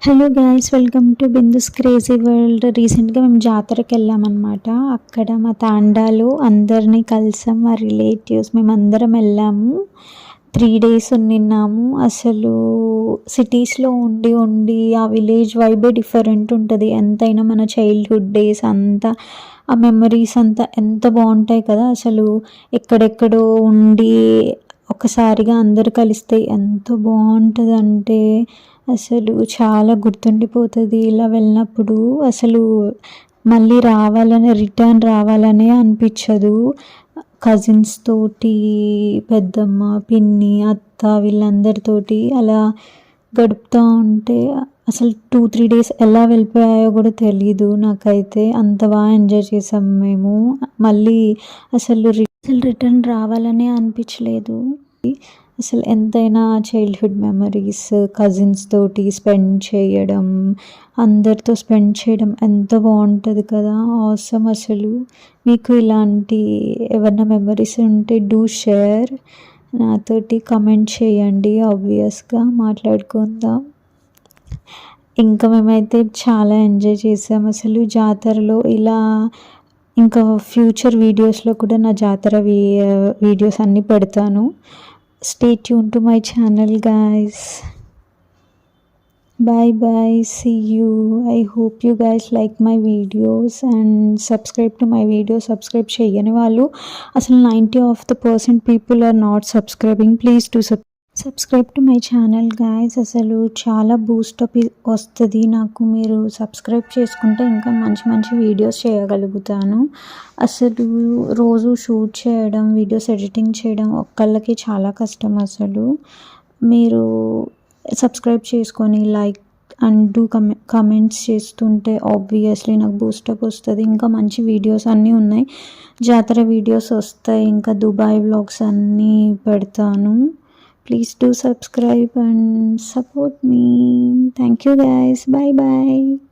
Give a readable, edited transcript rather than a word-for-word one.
Hello guys, welcome to Bindu's crazy world. రీసెంట్గా మేము జాతరకి వెళ్ళామన్నమాట. అక్కడ మా తాండాలు అందరినీ కలిసాం, మా రిలేటివ్స్ మేమందరం వెళ్ళాము. 3 days ఉన్నాము. అసలు సిటీస్లో ఉండి ఉండి ఆ విలేజ్ వైబే డిఫరెంట్ ఉంటుంది. ఎంతైనా మన చైల్డ్హుడ్ డేస్ అంతా, ఆ మెమరీస్ అంతా ఎంత బాగుంటాయి కదా. అసలు ఎక్కడెక్కడో ఉండి ఒకసారిగా అందరు కలిస్తే ఎంత బాగుంటుందంటే అసలు చాలా గుర్తుండిపోతుంది. ఇలా వెళ్ళినప్పుడు అసలు మళ్ళీ రిటర్న్ రావాలనే అనిపించదు. కజిన్స్ తోటి, పెద్దమ్మ, పిన్ని, అత్త వీళ్ళందరితోటి అలా గడుపుతూ ఉంటే అసలు 2-3 days ఎలా వెళ్ళిపోయాయో కూడా తెలీదు. నాకైతే అంత బాగా ఎంజాయ్ చేసాం మేము. మళ్ళీ అసలు రిటర్న్ రావాలనే అనిపించలేదు. అసలు ఎంతైనా చైల్డ్హుడ్ మెమరీస్, కజిన్స్ తోటి స్పెండ్ చేయడం, అందరితో స్పెండ్ చేయడం ఎంత బాగుంటుంది కదా. ఆసమ్. అసలు మీకు ఇలాంటి ఏమన్నా మెమరీస్ ఉంటే డూ షేర్, నాతోటి కమెంట్ చేయండి. ఆబ్వియస్గా మాట్లాడుకుందాం. ఇంకా మేమైతే చాలా ఎంజాయ్ చేసాం అసలు జాతరలో. ఇలా ఇంకా ఫ్యూచర్ వీడియోస్లో కూడా నా జాతర వీడియోస్ అన్నీ పెడతాను. Stay tuned to my channel, guys. Bye bye, see you. I hope you guys like my videos and subscribe to my videos. Subscribe cheyani vallu asalu 90% people are not subscribing. Please do subscribe to my channel guys. అసలు చాలా boost up వస్తుంది నాకు. మీరు subscribe చేసుకుంటే ఇంకా మంచి మంచి videos చేయగలుగుతాను. అసలు రోజు షూట్ చేయడం, వీడియోస్ ఎడిటింగ్ చేయడం ఒక్కళ్ళకి చాలా కష్టం. అసలు మీరు సబ్స్క్రైబ్ చేసుకొని లైక్ అండ్ డూ కమెంట్స్ చేస్తుంటే ఆబ్వియస్లీ నాకు బూస్టప్ వస్తుంది. ఇంకా మంచి వీడియోస్ అన్నీ ఉన్నాయి. జాతర వీడియోస్ వస్తాయి, ఇంకా దుబాయ్ వ్లాగ్స్ అన్నీ పెడతాను. Please do subscribe and support me. Thank you guys. Bye bye.